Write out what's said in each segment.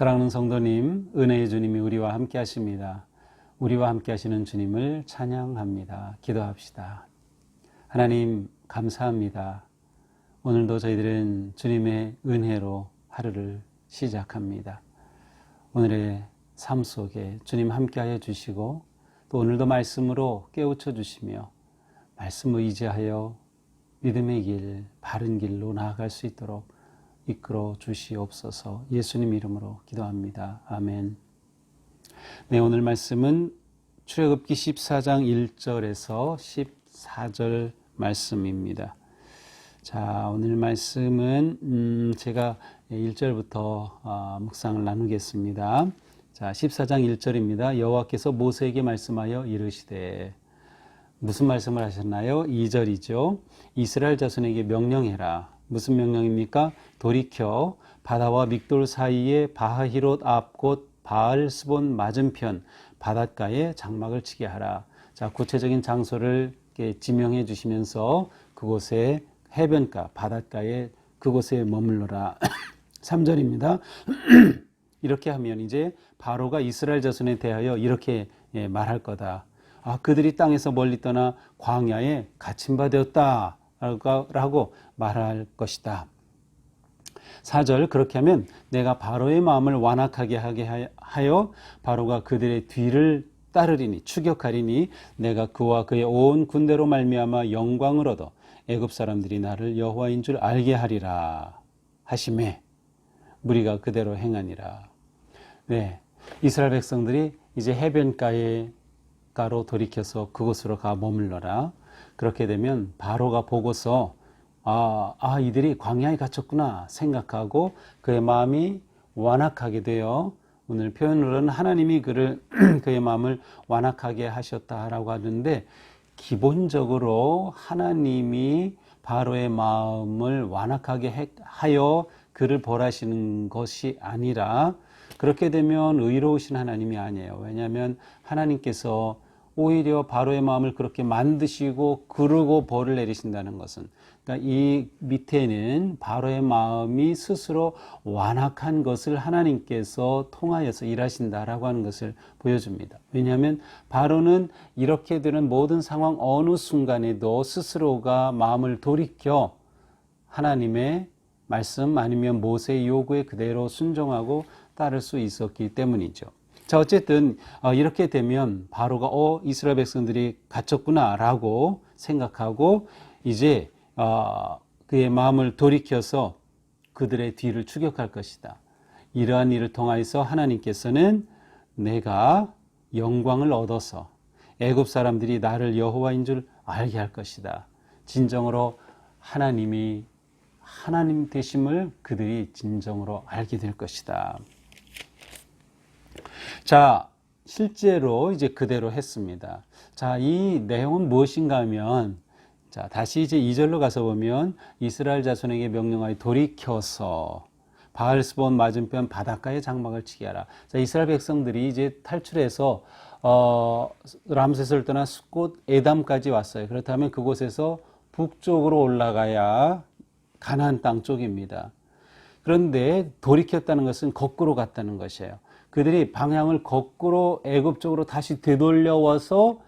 사랑하는 성도님, 은혜의 주님이 우리와 함께 하십니다. 우리와 함께 하시는 주님을 찬양합니다. 기도합시다. 하나님, 감사합니다. 오늘도 저희들은 주님의 은혜로 하루를 시작합니다. 오늘의 삶 속에 주님 함께하여 주시고 또 오늘도 말씀으로 깨우쳐 주시며 말씀을 의지하여 믿음의 길, 바른 길로 나아갈 수 있도록 이끌어 주시옵소서. 예수님 이름으로 기도합니다. 아멘. 네, 오늘 말씀은 출애굽기 14장 1절에서 14절 말씀입니다. 자, 오늘 말씀은 제가 1절부터 묵상을 나누겠습니다. 자, 14장 1절입니다. 여호와께서 모세에게 말씀하여 이르시되, 무슨 말씀을 하셨나요? 2절이죠. 이스라엘 자손에게 명령해라. 무슨 명령입니까? 돌이켜 바다와 믹돌 사이에 바하히롯 앞 곧 바알스본 맞은편 바닷가에 장막을 치게 하라. 자, 구체적인 장소를 지명해 주시면서 그곳에 해변가, 바닷가에 그곳에 머물러라. 3절입니다. 이렇게 하면 이제 바로가 이스라엘 자손에 대하여 이렇게 말할 거다. 그들이 땅에서 멀리 떠나 광야에 갇힌 바 되었다 라고 말할 것이다. 4절, 그렇게 하면 내가 바로의 마음을 완악하게 하게 하여 바로가 그들의 뒤를 따르리니 추격하리니 내가 그와 그의 온 군대로 말미암아 영광을 얻어 애굽 사람들이 나를 여호와인 줄 알게 하리라 하시매 무리가 그대로 행하니라. 네, 이스라엘 백성들이 이제 해변가로 돌이켜서 그곳으로 가 머물러라. 그렇게 되면 바로가 보고서 이들이 광야에 갇혔구나 생각하고 그의 마음이 완악하게 되어, 오늘 표현으로는 하나님이 그의 마음을 완악하게 하셨다라고 하는데, 기본적으로 하나님이 바로의 마음을 완악하게 하여 그를 벌하시는 것이 아니라, 그렇게 되면 의로우신 하나님이 아니에요. 왜냐하면 하나님께서 오히려 바로의 마음을 그렇게 만드시고 그러고 벌을 내리신다는 것은, 그러니까 이 밑에는 바로의 마음이 스스로 완악한 것을 하나님께서 통하여서 일하신다라고 하는 것을 보여줍니다. 왜냐하면 바로는 이렇게 되는 모든 상황 어느 순간에도 스스로가 마음을 돌이켜 하나님의 말씀 아니면 모세의 요구에 그대로 순종하고 따를 수 있었기 때문이죠. 자, 어쨌든 이렇게 되면 바로가 이스라엘 백성들이 갇혔구나 라고 생각하고 이제 그의 마음을 돌이켜서 그들의 뒤를 추격할 것이다. 이러한 일을 통하여서 하나님께서는 내가 영광을 얻어서 애굽 사람들이 나를 여호와인 줄 알게 할 것이다. 진정으로 하나님 되심을 그들이 진정으로 알게 될 것이다. 자, 실제로 이제 그대로 했습니다. 자, 이 내용은 무엇인가 하면, 자, 다시 이제 2절로 가서 보면 이스라엘 자손에게 명령하여 돌이켜서 바알스본 맞은편 바닷가에 장막을 치게 하라. 자, 이스라엘 백성들이 이제 탈출해서 람세스를 떠나 숫곳 에담까지 왔어요. 그렇다면 그곳에서 북쪽으로 올라가야 가나안 땅 쪽입니다. 그런데 돌이켰다는 것은 거꾸로 갔다는 것이에요. 그들이 방향을 거꾸로 애굽 쪽으로 다시 되돌려와서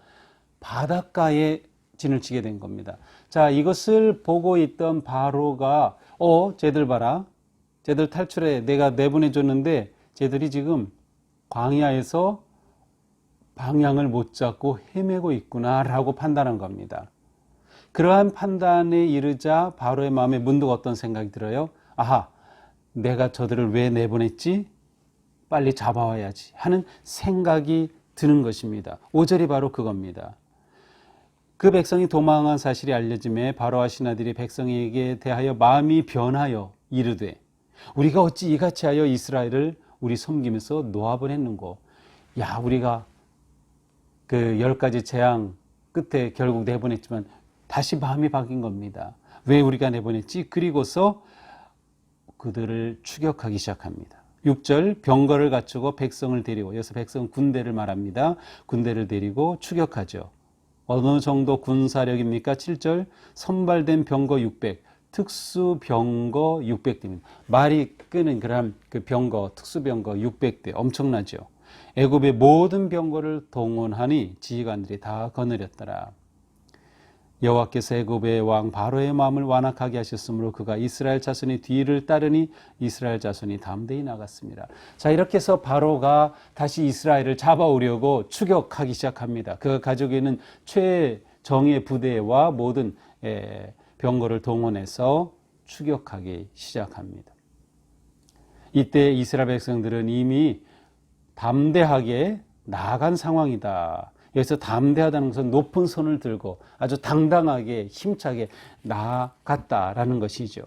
바닷가에 진을 치게 된 겁니다. 자, 이것을 보고 있던 바로가 쟤들 봐라. 쟤들 탈출해 내가 내보내줬는데 쟤들이 지금 광야에서 방향을 못 잡고 헤매고 있구나라고 판단한 겁니다. 그러한 판단에 이르자 바로의 마음에 문득 어떤 생각이 들어요? 내가 저들을 왜 내보냈지? 빨리 잡아와야지 하는 생각이 드는 것입니다. 5절이 바로 그겁니다. 그 백성이 도망한 사실이 알려짐에 바로와 신하들이 백성에게 대하여 마음이 변하여 이르되, 우리가 어찌 이같이 하여 이스라엘을 우리 섬기면서 놓아보냈는고. 우리가 그 10가지 재앙 끝에 결국 내보냈지만 다시 마음이 바뀐 겁니다. 왜 우리가 내보냈지? 그리고서 그들을 추격하기 시작합니다. 6절, 병거를 갖추고 백성을 데리고, 여기서 백성은 군대를 말합니다. 군대를 데리고 추격하죠. 어느 정도 군사력입니까? 7절, 선발된 병거 600, 특수 병거 600대입니다. 말이 이끄는 그런 그 병거, 특수병거 600대 엄청나죠. 애굽의 모든 병거를 동원하니 지휘관들이 다 거느렸더라. 여호와께서 애굽의 왕 바로의 마음을 완악하게 하셨으므로 그가 이스라엘 자손의 뒤를 따르니 이스라엘 자손이 담대히 나갔습니다. 자, 이렇게 해서 바로가 다시 이스라엘을 잡아오려고 추격하기 시작합니다. 그가 가지고 있는 최정예 부대와 모든 병거를 동원해서 추격하기 시작합니다. 이때 이스라엘 백성들은 이미 담대하게 나아간 상황이다. 여기서 담대하다는 것은 높은 손을 들고 아주 당당하게 힘차게 나아갔다라는 것이죠.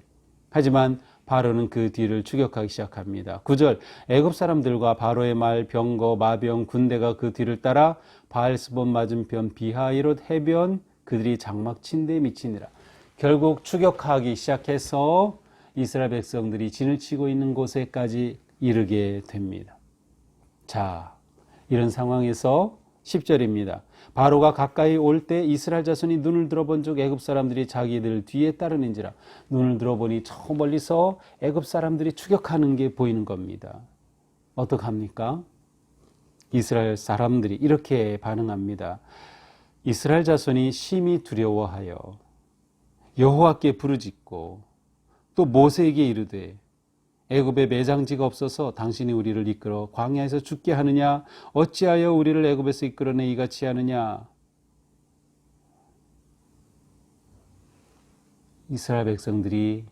하지만 바로는 그 뒤를 추격하기 시작합니다. 9절 애굽 사람들과 바로의 말, 병거, 마병, 군대가 그 뒤를 따라 바알스본 맞은편 비하이롯 해변 그들이 장막 친대에 미치니라. 결국 추격하기 시작해서 이스라엘 백성들이 진을 치고 있는 곳에까지 이르게 됩니다. 자, 이런 상황에서 10절입니다. 바로가 가까이 올 때 이스라엘 자손이 눈을 들어본 즉 애굽 사람들이 자기들 뒤에 따르는지라. 눈을 들어보니 저 멀리서 애굽 사람들이 추격하는 게 보이는 겁니다. 어떡합니까? 이스라엘 사람들이 이렇게 반응합니다. 이스라엘 자손이 심히 두려워하여 여호와께 부르짖고 또 모세에게 이르되 애굽에 매장지가 없어서 당신이 우리를 이끌어 광야에서 죽게 하느냐? 어찌하여 우리를 애굽에서 이끌어내 이같이 하느냐? 이스라엘 백성들이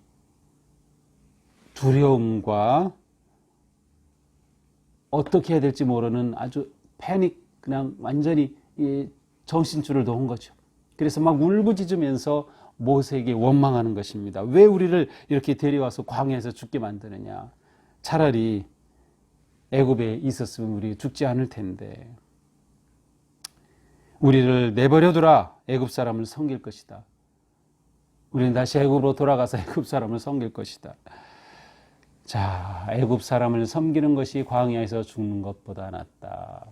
두려움과 어떻게 해야 될지 모르는 아주 패닉, 그냥 완전히 정신줄을 놓은 거죠. 그래서 막 울부짖으면서 모세에게 원망하는 것입니다. 왜 우리를 이렇게 데려와서 광야에서 죽게 만드느냐? 차라리 애굽에 있었으면 우리 죽지 않을 텐데. 우리를 내버려두라. 애굽 사람을 섬길 것이다. 우리는 다시 애굽으로 돌아가서 애굽 사람을 섬길 것이다. 자, 애굽 사람을 섬기는 것이 광야에서 죽는 것보다 낫다.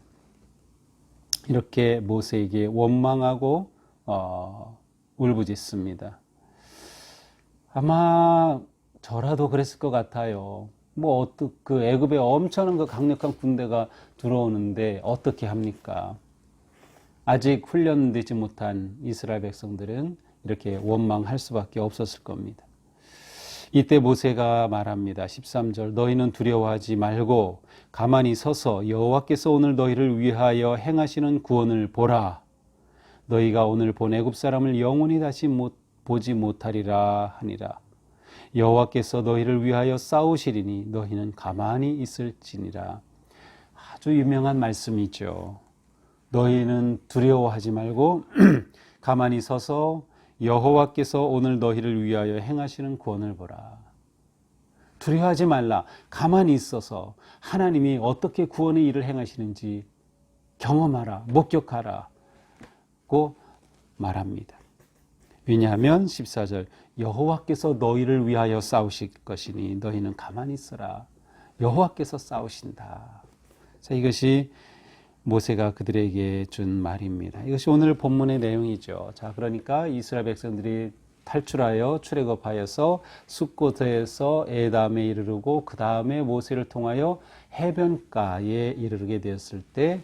이렇게 모세에게 원망하고 울부짖습니다. 아마 저라도 그랬을 것 같아요. 그 애굽에 엄청난 그 강력한 군대가 들어오는데 어떻게 합니까? 아직 훈련되지 못한 이스라엘 백성들은 이렇게 원망할 수밖에 없었을 겁니다. 이때 모세가 말합니다. 13절 너희는 두려워하지 말고 가만히 서서 여호와께서 오늘 너희를 위하여 행하시는 구원을 보라. 너희가 오늘 본 애굽 사람을 영원히 다시 보지 못하리라 하니라. 여호와께서 너희를 위하여 싸우시리니 너희는 가만히 있을지니라. 아주 유명한 말씀이죠. 너희는 두려워하지 말고 가만히 서서 여호와께서 오늘 너희를 위하여 행하시는 구원을 보라. 두려워하지 말라. 가만히 있어서 하나님이 어떻게 구원의 일을 행하시는지 경험하라. 목격하라. 고 말합니다. 왜냐하면 14절 여호와께서 너희를 위하여 싸우실 것이니 너희는 가만히 있어라. 여호와께서 싸우신다. 자, 이것이 모세가 그들에게 준 말입니다. 이것이 오늘 본문의 내용이죠. 자, 그러니까 이스라엘 백성들이 탈출하여 출애굽하여서 숫곳에서 에담에 이르르고 그 다음에 모세를 통하여 해변가에 이르게 되었을 때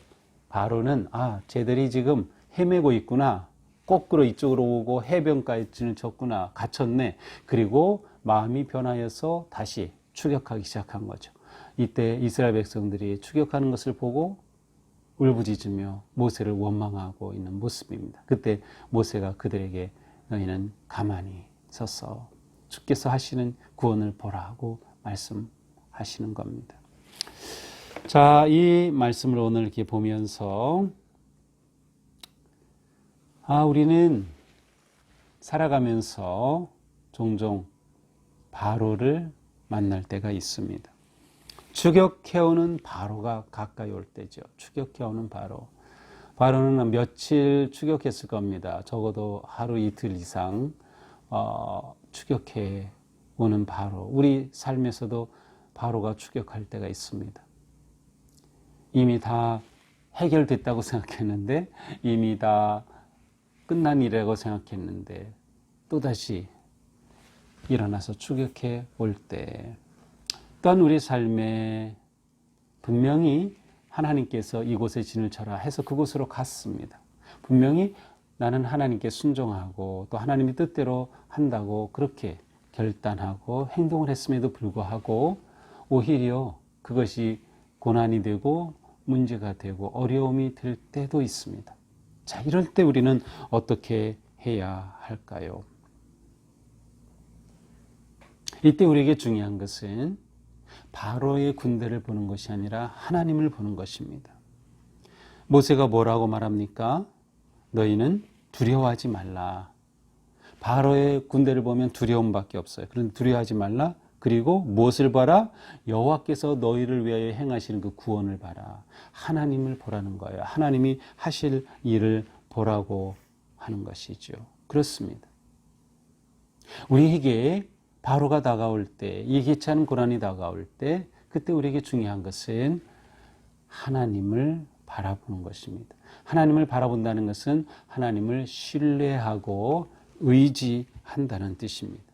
바로는 쟤들이 지금 헤매고 있구나. 거꾸로 이쪽으로 오고 해변가에 진을 쳤구나. 갇혔네. 그리고 마음이 변하여서 다시 추격하기 시작한 거죠. 이때 이스라엘 백성들이 추격하는 것을 보고 울부짖으며 모세를 원망하고 있는 모습입니다. 그때 모세가 그들에게 너희는 가만히 서서 주께서 하시는 구원을 보라 하고 말씀하시는 겁니다. 자, 이 말씀을 오늘 이렇게 보면서 우리는 살아가면서 종종 바로를 만날 때가 있습니다. 추격해오는 바로가 가까이 올 때죠. 추격해오는 바로. 바로는 며칠 추격했을 겁니다. 적어도 하루 이틀 이상 추격해 오는 바로. 우리 삶에서도 바로가 추격할 때가 있습니다. 이미 다 해결됐다고 생각했는데 이미 다 끝난 일이라고 생각했는데 또다시 일어나서 추격해 올 때 또한 우리 삶에 분명히 하나님께서 이곳에 진을 쳐라 해서 그곳으로 갔습니다. 분명히 나는 하나님께 순종하고 또 하나님의 뜻대로 한다고 그렇게 결단하고 행동을 했음에도 불구하고 오히려 그것이 고난이 되고 문제가 되고 어려움이 될 때도 있습니다. 자, 이럴 때 우리는 어떻게 해야 할까요? 이때 우리에게 중요한 것은 바로의 군대를 보는 것이 아니라 하나님을 보는 것입니다. 모세가 뭐라고 말합니까? 너희는 두려워하지 말라. 바로의 군대를 보면 두려움밖에 없어요. 그런데 두려워하지 말라. 그리고 무엇을 봐라? 여호와께서 너희를 위하여 행하시는 그 구원을 봐라. 하나님을 보라는 거예요. 하나님이 하실 일을 보라고 하는 것이죠. 그렇습니다. 우리에게 바로가 다가올 때, 예기치 않은 고난이 다가올 때, 그때 우리에게 중요한 것은 하나님을 바라보는 것입니다. 하나님을 바라본다는 것은 하나님을 신뢰하고 의지한다는 뜻입니다.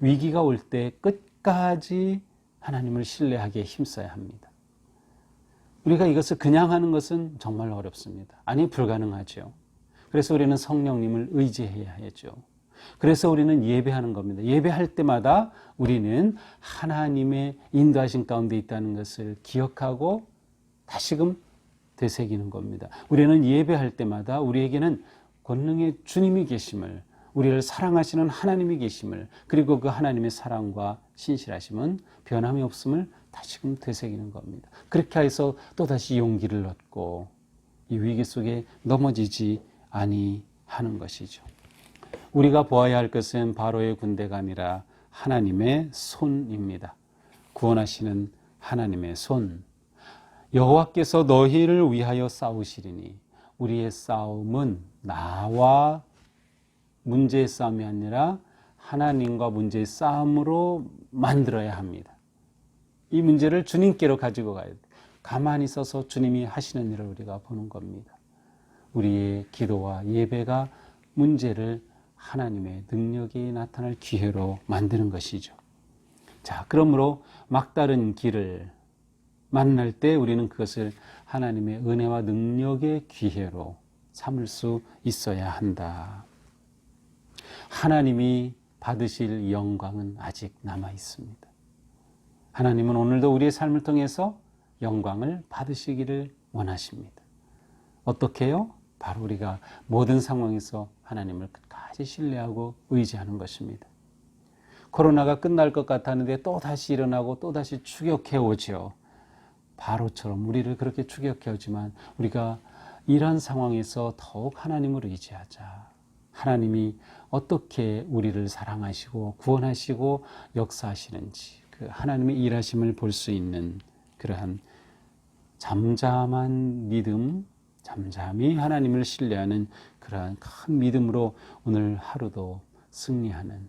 위기가 올 때 끝까지 하나님을 신뢰하기에 힘써야 합니다. 우리가 이것을 그냥 하는 것은 정말 어렵습니다. 아니, 불가능하죠. 그래서 우리는 성령님을 의지해야 하죠. 그래서 우리는 예배하는 겁니다. 예배할 때마다 우리는 하나님의 인도하신 가운데 있다는 것을 기억하고 다시금 되새기는 겁니다. 우리는 예배할 때마다 우리에게는 권능의 주님이 계심을, 우리를 사랑하시는 하나님이 계심을, 그리고 그 하나님의 사랑과 신실하심은 변함이 없음을 다시금 되새기는 겁니다. 그렇게 해서 또다시 용기를 얻고 이 위기 속에 넘어지지 아니하는 것이죠. 우리가 보아야 할 것은 바로의 군대가 아니라 하나님의 손입니다. 구원하시는 하나님의 손. 여호와께서 너희를 위하여 싸우시리니. 우리의 싸움은 나와 문제의 싸움이 아니라 하나님과 문제의 싸움으로 만들어야 합니다. 이 문제를 주님께로 가지고 가야 돼요. 가만히 있어서 주님이 하시는 일을 우리가 보는 겁니다. 우리의 기도와 예배가 문제를 하나님의 능력이 나타날 기회로 만드는 것이죠. 자, 그러므로 막다른 길을 만날 때 우리는 그것을 하나님의 은혜와 능력의 기회로 삼을 수 있어야 한다. 하나님이 받으실 영광은 아직 남아 있습니다. 하나님은 오늘도 우리의 삶을 통해서 영광을 받으시기를 원하십니다. 어떻게요? 바로 우리가 모든 상황에서 하나님을 끝까지 신뢰하고 의지하는 것입니다. 코로나가 끝날 것 같았는데 또 다시 일어나고 또 다시 추격해 오죠. 바로처럼 우리를 그렇게 추격해 오지만 우리가 이런 상황에서 더욱 하나님을 의지하자. 하나님이 어떻게 우리를 사랑하시고 구원하시고 역사하시는지 그 하나님의 일하심을 볼 수 있는 그러한 잠잠한 믿음, 잠잠히 하나님을 신뢰하는 그러한 큰 믿음으로 오늘 하루도 승리하는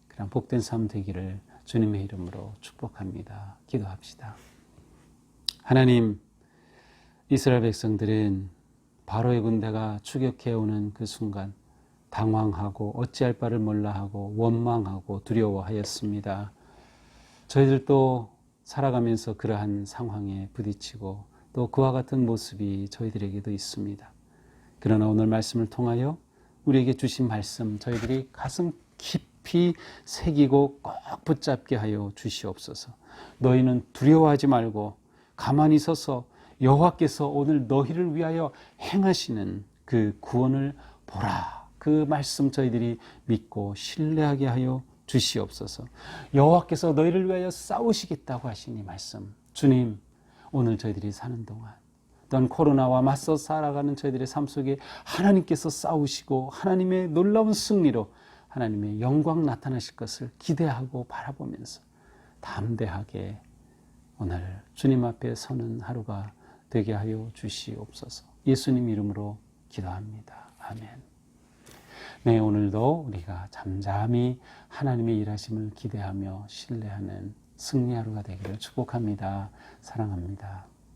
그런 복된 삶 되기를 주님의 이름으로 축복합니다. 기도합시다. 하나님, 이스라엘 백성들은 바로의 군대가 추격해오는 그 순간 당황하고 어찌할 바를 몰라하고 원망하고 두려워하였습니다. 저희들도 살아가면서 그러한 상황에 부딪히고 또 그와 같은 모습이 저희들에게도 있습니다. 그러나 오늘 말씀을 통하여 우리에게 주신 말씀 저희들이 가슴 깊이 새기고 꼭 붙잡게 하여 주시옵소서. 너희는 두려워하지 말고 가만히 서서 여호와께서 오늘 너희를 위하여 행하시는 그 구원을 보라. 그 말씀 저희들이 믿고 신뢰하게 하여 주시옵소서. 여호와께서 너희를 위하여 싸우시겠다고 하신 이 말씀, 주님, 오늘 저희들이 사는 동안 또한 코로나와 맞서 살아가는 저희들의 삶 속에 하나님께서 싸우시고 하나님의 놀라운 승리로 하나님의 영광 나타나실 것을 기대하고 바라보면서 담대하게 오늘 주님 앞에 서는 하루가 되게 하여 주시옵소서. 예수님 이름으로 기도합니다. 아멘. 네, 오늘도 우리가 잠잠히 하나님의 일하심을 기대하며 신뢰하는 승리 하루가 되기를 축복합니다. 사랑합니다.